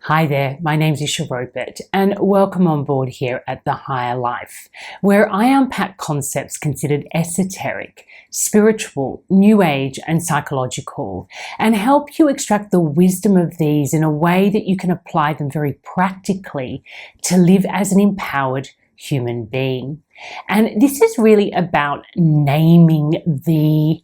Hi there, my name's Ischa Ropert and welcome on board here at The Higher Life, where I unpack concepts considered esoteric, spiritual, new age and psychological, and help you extract the wisdom of these in a way that you can apply them very practically to live as an empowered human being. And this is really about naming the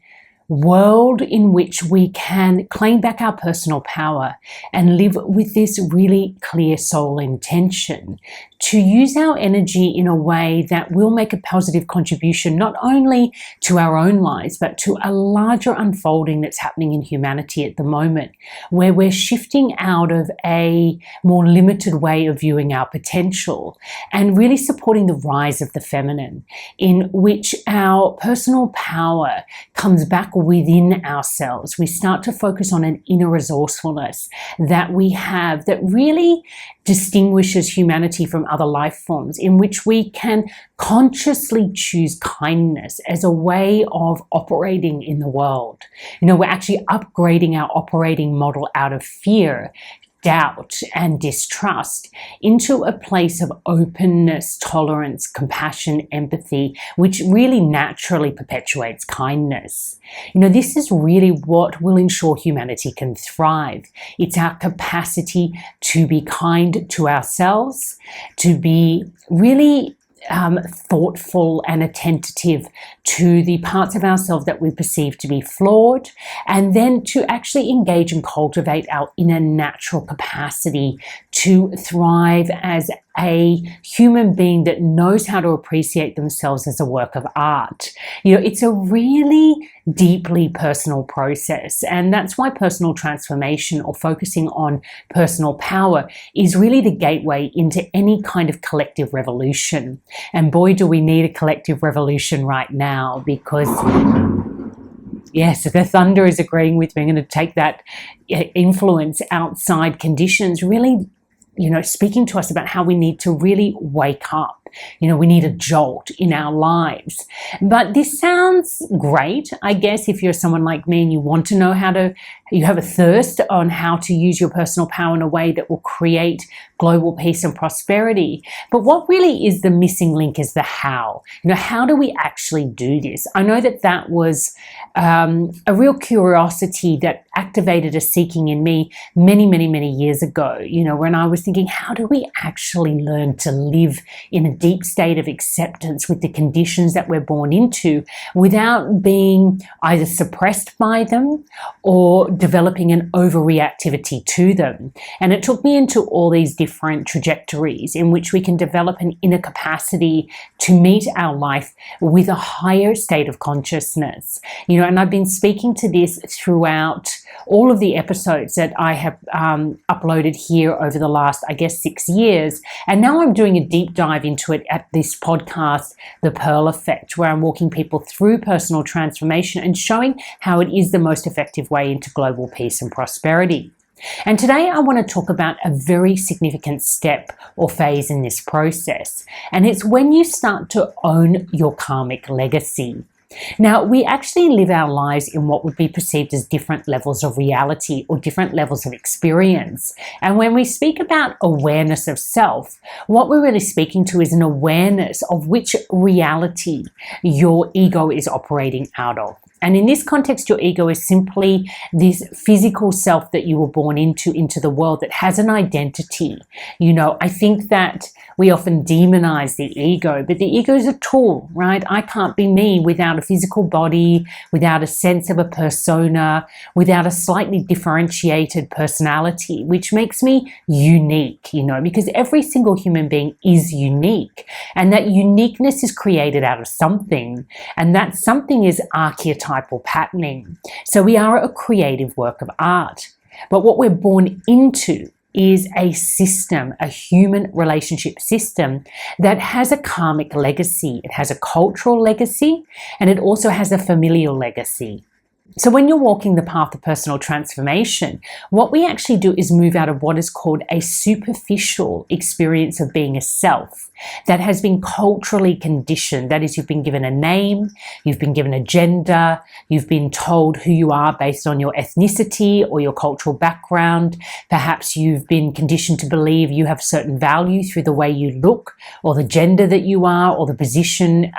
world in which we can claim back our personal power and live with this really clear soul intention to use our energy in a way that will make a positive contribution not only to our own lives but to a larger unfolding that's happening in humanity at the moment, where we're shifting out of a more limited way of viewing our potential and really supporting the rise of the feminine, in which our personal power comes back within ourselves. We start to focus on an inner resourcefulness that we have that really distinguishes humanity from other life forms, in which we can consciously choose kindness as a way of operating in the world. We're actually upgrading our operating model out of fear, doubt and distrust into a place of openness, tolerance, compassion, empathy, which really naturally perpetuates kindness. This is really what will ensure humanity can thrive. It's our capacity to be kind to ourselves, to be really thoughtful and attentive to the parts of ourselves that we perceive to be flawed, and then to actually engage and cultivate our inner natural capacity to thrive as a human being that knows how to appreciate themselves as a work of art. It's a really deeply personal process, and that's why personal transformation or focusing on personal power is really the gateway into any kind of collective revolution. And boy, do we need a collective revolution right now, because yes, the thunder is agreeing with me. I'm going to take that influence outside conditions, really speaking to us about how we need to really wake up. We need a jolt in our lives. But this sounds great, I guess, if you're someone like me and you want to know you have a thirst on how to use your personal power in a way that will create global peace and prosperity. But what really is the missing link is the how. How do we actually do this? I know that was a real curiosity that activated a seeking in me many, many, many years ago, when I was thinking, how do we actually learn to live in a deep state of acceptance with the conditions that we're born into without being either suppressed by them or developing an overreactivity to them? And it took me into all these different trajectories in which we can develop an inner capacity to meet our life with a higher state of consciousness. And I've been speaking to this throughout all of the episodes that I have uploaded here over the last, 6 years. And now I'm doing a deep dive into it at this podcast, The Pearl Effect, where I'm walking people through personal transformation and showing how it is the most effective way into global peace and prosperity. And today I want to talk about a very significant step or phase in this process. And it's when you start to own your karmic legacy. Now, we actually live our lives in what would be perceived as different levels of reality or different levels of experience. And when we speak about awareness of self, what we're really speaking to is an awareness of which reality your ego is operating out of. And in this context, your ego is simply this physical self that you were born into the world that has an identity. I think that we often demonize the ego, but the ego is a tool, right? I can't be me without a physical body, without a sense of a persona, without a slightly differentiated personality, which makes me unique, because every single human being is unique. And that uniqueness is created out of something. And that something is archetypal patterning. So we are a creative work of art. But what we're born into is a system, a human relationship system that has a karmic legacy. It has a cultural legacy, and it also has a familial legacy. So when you're walking the path of personal transformation, what we actually do is move out of what is called a superficial experience of being a self that has been culturally conditioned. That is, you've been given a name, you've been given a gender, you've been told who you are based on your ethnicity or your cultural background. Perhaps you've been conditioned to believe you have certain value through the way you look, or the gender that you are, or the position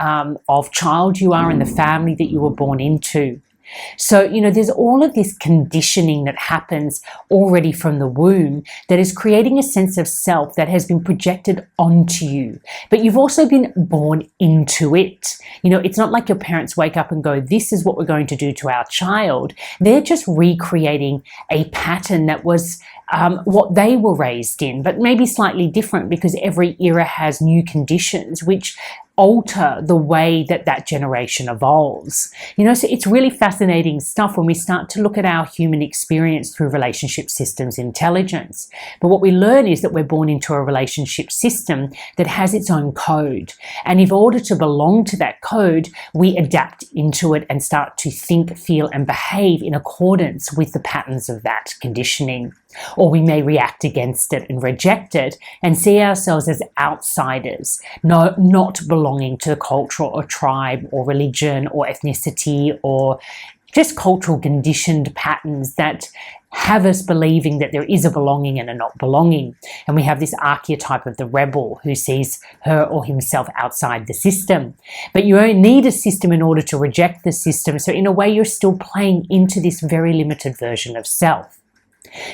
of child you are in the family that you were born into. So, there's all of this conditioning that happens already from the womb that is creating a sense of self that has been projected onto you, but you've also been born into it. It's not like your parents wake up and go, this is what we're going to do to our child. They're just recreating a pattern that was what they were raised in, but maybe slightly different because every era has new conditions which alter the way that generation evolves. So it's really fascinating stuff when we start to look at our human experience through relationship systems intelligence. But what we learn is that we're born into a relationship system that has its own code. And in order to belong to that code, we adapt into it and start to think, feel, and behave in accordance with the patterns of that conditioning. Or we may react against it and reject it and see ourselves as outsiders, not belonging to the cultural or tribe or religion or ethnicity or just cultural conditioned patterns that have us believing that there is a belonging and a not belonging. And we have this archetype of the rebel who sees her or himself outside the system. But you only need a system in order to reject the system. So in a way, you're still playing into this very limited version of self.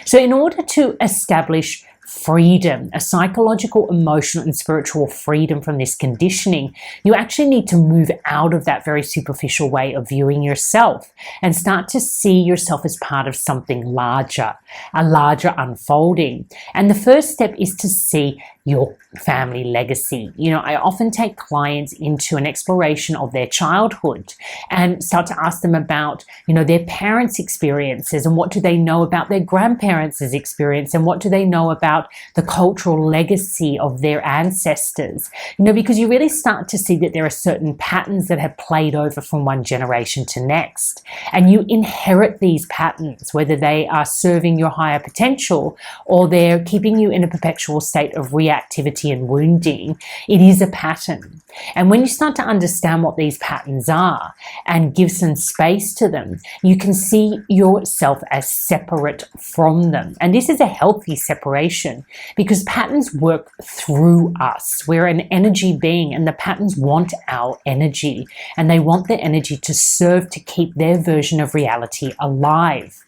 So in order to establish freedom, a psychological, emotional, and spiritual freedom from this conditioning, you actually need to move out of that very superficial way of viewing yourself and start to see yourself as part of something larger, a larger unfolding. And the first step is to see your family legacy. I often take clients into an exploration of their childhood and start to ask them about, their parents' experiences and what do they know about their grandparents' experience and what do they know about the cultural legacy of their ancestors. Because you really start to see that there are certain patterns that have played over from one generation to next. And you inherit these patterns, whether they are serving your higher potential or they're keeping you in a perpetual state of reactivity and wounding. It is a pattern. And when you start to understand what these patterns are and give some space to them, you can see yourself as separate from them. And this is a healthy separation because patterns work through us. We're an energy being and the patterns want our energy and they want the energy to serve to keep their version of reality alive.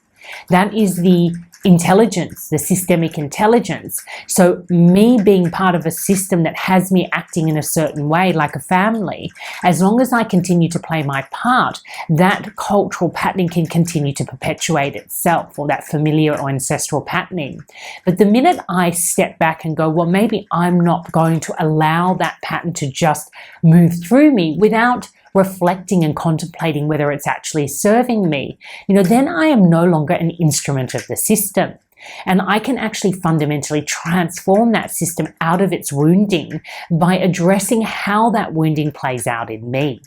That is the intelligence, the systemic intelligence. So me being part of a system that has me acting in a certain way, like a family, as long as I continue to play my part, that cultural patterning can continue to perpetuate itself, or that familiar or ancestral patterning. But the minute I step back and go, well, maybe I'm not going to allow that pattern to just move through me without reflecting and contemplating whether it's actually serving me, then I am no longer an instrument of the system. And I can actually fundamentally transform that system out of its wounding by addressing how that wounding plays out in me.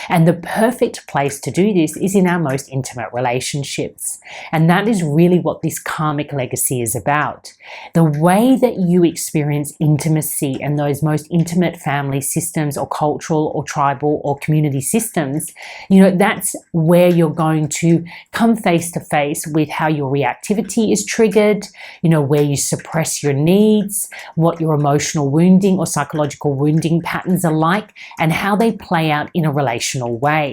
And the perfect place to do this is in our most intimate relationships. And that is really what this karmic legacy is about. The way that you experience intimacy and those most intimate family systems or cultural or tribal or community systems, that's where you're going to come face to face with how your reactivity is triggered, where you suppress your needs, what your emotional wounding or psychological wounding patterns are like, and how they play out in a relational way.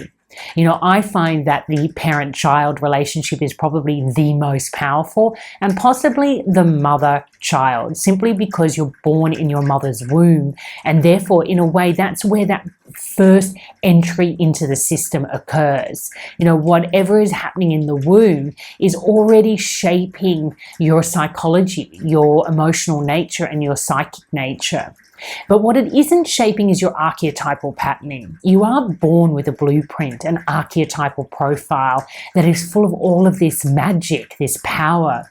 I find that the parent-child relationship is probably the most powerful and possibly the mother-child, simply because you're born in your mother's womb. And therefore, in a way, that's where that first entry into the system occurs. Whatever is happening in the womb is already shaping your psychology, your emotional nature, and your psychic nature. But what it isn't shaping is your archetypal patterning. You are born with a blueprint, an archetypal profile that is full of all of this magic, this power.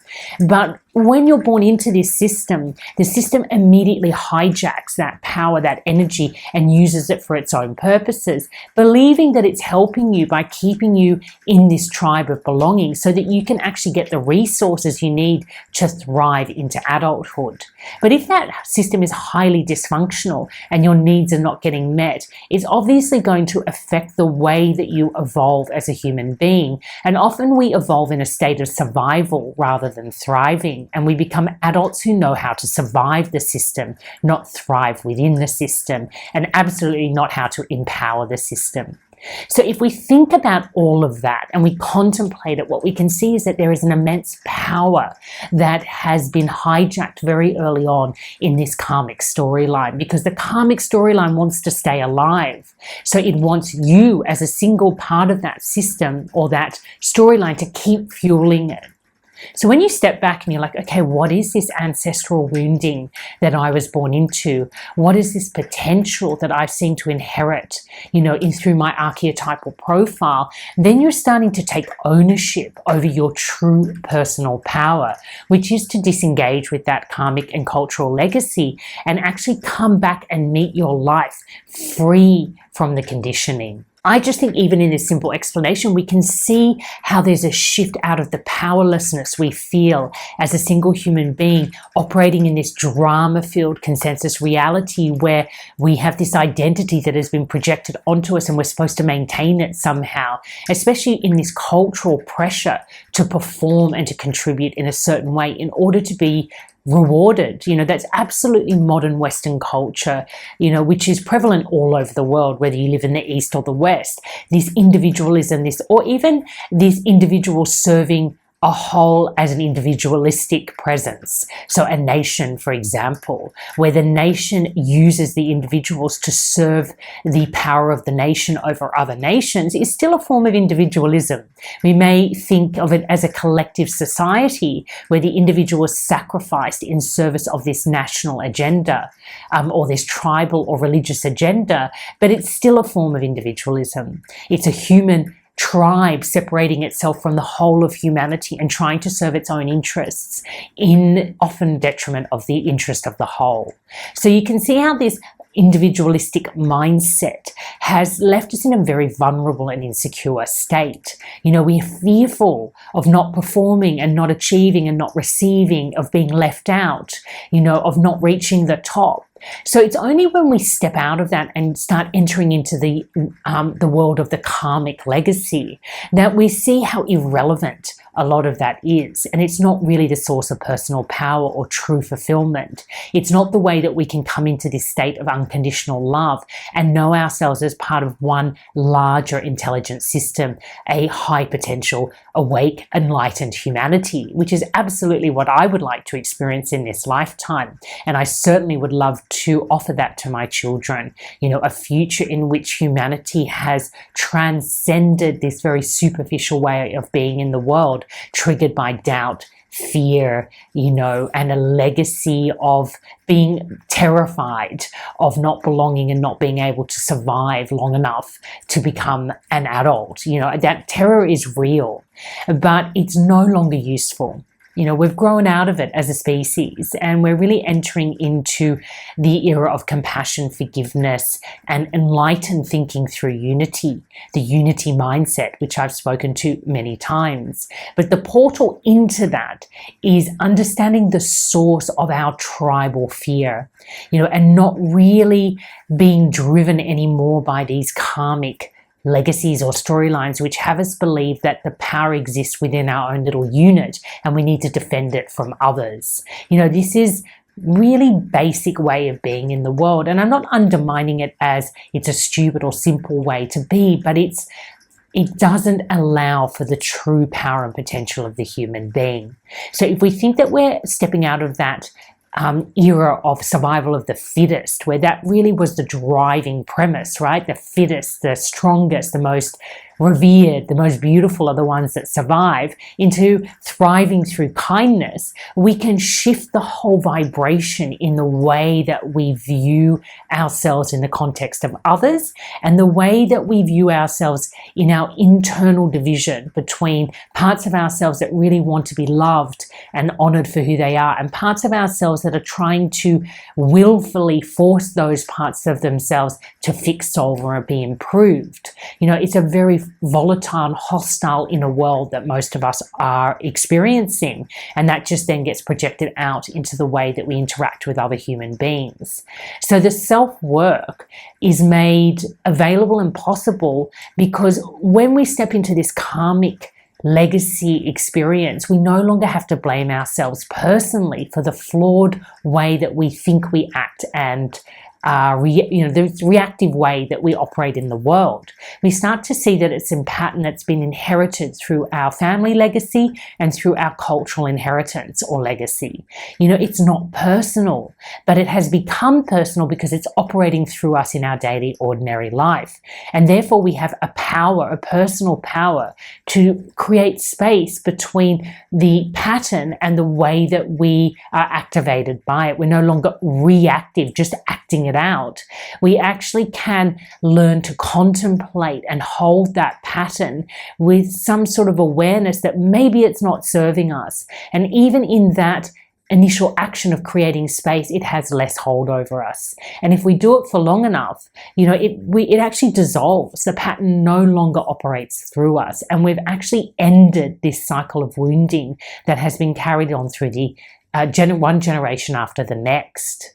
But when you're born into this system, the system immediately hijacks that power, that energy, and uses it for its own purposes, believing that it's helping you by keeping you in this tribe of belonging so that you can actually get the resources you need to thrive into adulthood. But if that system is highly dysfunctional and your needs are not getting met, it's obviously going to affect the way that you evolve as a human being. And often we evolve in a state of survival rather than thriving. And we become adults who know how to survive the system, not thrive within the system, and absolutely not how to empower the system. So if we think about all of that and we contemplate it, what we can see is that there is an immense power that has been hijacked very early on in this karmic storyline, because the karmic storyline wants to stay alive. So it wants you as a single part of that system or that storyline to keep fueling it. So when you step back and you're like, okay, what is this ancestral wounding that I was born into? What is this potential that I've seen to inherit, through my archetypal profile? Then you're starting to take ownership over your true personal power, which is to disengage with that karmic and cultural legacy and actually come back and meet your life free from the conditioning. I just think even in this simple explanation, we can see how there's a shift out of the powerlessness we feel as a single human being operating in this drama-filled consensus reality where we have this identity that has been projected onto us and we're supposed to maintain it somehow, especially in this cultural pressure to perform and to contribute in a certain way in order to be rewarded. That's absolutely modern Western culture, which is prevalent all over the world, whether you live in the East or the West. This individualism, or even this individual serving a whole as an individualistic presence. So a nation, for example, where the nation uses the individuals to serve the power of the nation over other nations, is still a form of individualism. We may think of it as a collective society where the individual is sacrificed in service of this national agenda, or this tribal or religious agenda, but it's still a form of individualism. It's a human tribe separating itself from the whole of humanity and trying to serve its own interests in often detriment of the interest of the whole. So you can see how this individualistic mindset has left us in a very vulnerable and insecure state. We're fearful of not performing and not achieving and not receiving, of being left out, of not reaching the top. So it's only when we step out of that and start entering into the world of the karmic legacy that we see how irrelevant a lot of that is. And it's not really the source of personal power or true fulfillment. It's not the way that we can come into this state of unconditional love and know ourselves as part of one larger intelligent system, a high potential, awake, enlightened humanity, which is absolutely what I would like to experience in this lifetime. And I certainly would love to offer that to my children, a future in which humanity has transcended this very superficial way of being in the world, triggered by doubt, fear, and a legacy of being terrified of not belonging and not being able to survive long enough to become an adult. That terror is real, but it's no longer useful. We've grown out of it as a species, and we're really entering into the era of compassion, forgiveness, and enlightened thinking through unity, the unity mindset, which I've spoken to many times. But the portal into that is understanding the source of our tribal fear, and not really being driven anymore by these karmic legacies or storylines which have us believe that the power exists within our own little unit and we need to defend it from others. This is really basic way of being in the world, and I'm not undermining it as it's a stupid or simple way to be, but it doesn't allow for the true power and potential of the human being. So if we think that we're stepping out of that era of survival of the fittest, where that really was the driving premise, right? The fittest, the strongest, the most revered, the most beautiful are the ones that survive, into thriving through kindness, we can shift the whole vibration in the way that we view ourselves in the context of others, and the way that we view ourselves in our internal division between parts of ourselves that really want to be loved and honored for who they are, and parts of ourselves that are trying to willfully force those parts of themselves to fix, solve, or be improved. It's a very volatile, hostile inner world that most of us are experiencing, and that just then gets projected out into the way that we interact with other human beings. So the self-work is made available and possible because when we step into this karmic legacy experience, we no longer have to blame ourselves personally for the flawed way that we think we act and the reactive way that we operate in the world. We start to see that it's a pattern that's been inherited through our family legacy and through our cultural inheritance or legacy. It's not personal, but it has become personal because it's operating through us in our daily, ordinary life. And therefore we have a personal power to create space between the pattern and the way that we are activated by it. We're no longer reactive, just acting it out. We actually can learn to contemplate and hold that pattern with some sort of awareness that maybe it's not serving us. And even in that initial action of creating space, it has less hold over us. And if we do it for long enough, it actually dissolves. The pattern no longer operates through us. And we've actually ended this cycle of wounding that has been carried on through the one generation after the next.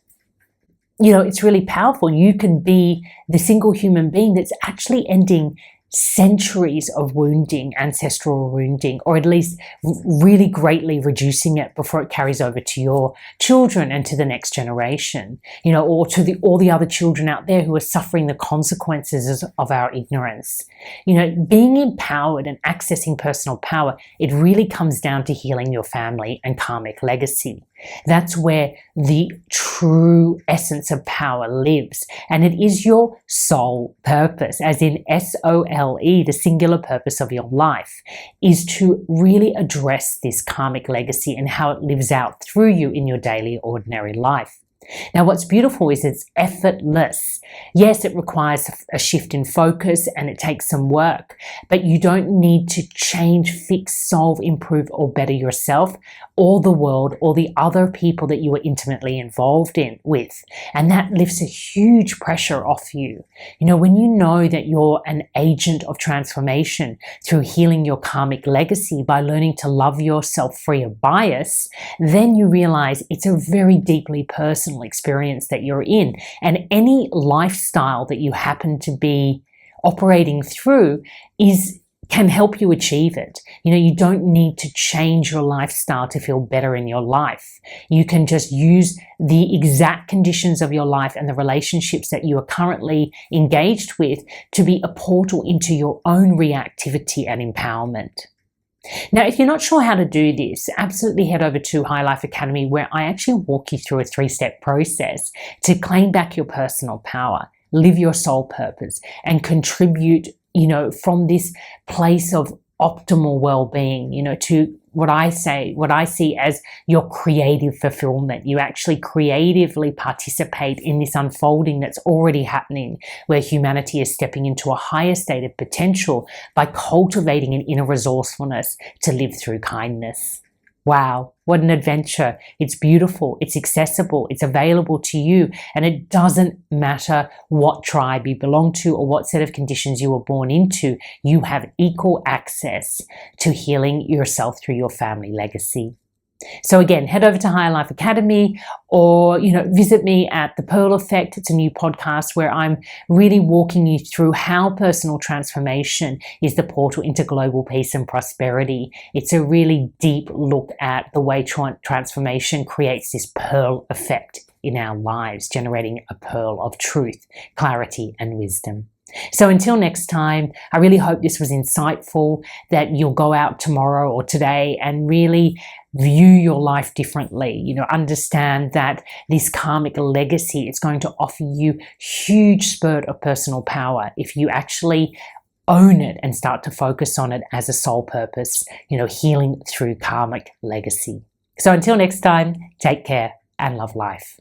It's really powerful. You can be the single human being that's actually ending centuries of wounding, ancestral wounding, or at least really greatly reducing it before it carries over to your children and to the next generation, or to all the other children out there who are suffering the consequences of our ignorance. Being empowered and accessing personal power, it really comes down to healing your family and karmic legacy. That's where the true essence of power lives. And it is your soul purpose, as in SOLE, the singular purpose of your life, is to really address this karmic legacy and how it lives out through you in your daily, ordinary life. Now, what's beautiful is it's effortless. Yes, it requires a shift in focus and it takes some work, but you don't need to change, fix, solve, improve, or better yourself or the world or the other people that you are intimately involved with. And that lifts a huge pressure off you. When you know that you're an agent of transformation through healing your karmic legacy by learning to love yourself free of bias, then you realize it's a very deeply personal experience that you're in, and any lifestyle that you happen to be operating through can help you achieve it. You don't need to change your lifestyle to feel better in your life. You can just use the exact conditions of your life and the relationships that you are currently engaged with to be a portal into your own reactivity and empowerment. Now, if you're not sure how to do this, absolutely head over to Higher Life Academy, where I actually walk you through a 3-step process to claim back your personal power, live your soul purpose, and contribute, from this place of optimal well-being, to what I see as your creative fulfillment. You actually creatively participate in this unfolding that's already happening, where humanity is stepping into a higher state of potential by cultivating an inner resourcefulness to live through kindness. Wow, what an adventure. It's beautiful, it's accessible, it's available to you, and it doesn't matter what tribe you belong to or what set of conditions you were born into. You have equal access to healing yourself through your family legacy. So again, head over to Higher Life Academy or, visit me at The Pearl Effect. It's a new podcast where I'm really walking you through how personal transformation is the portal into global peace and prosperity. It's a really deep look at the way transformation creates this pearl effect in our lives, generating a pearl of truth, clarity, and wisdom. So until next time, I really hope this was insightful, that you'll go out tomorrow or today and really view your life differently. Understand that this karmic legacy is going to offer you huge spurt of personal power if you actually own it and start to focus on it as a soul purpose, healing through karmic legacy. So until next time, take care and love life.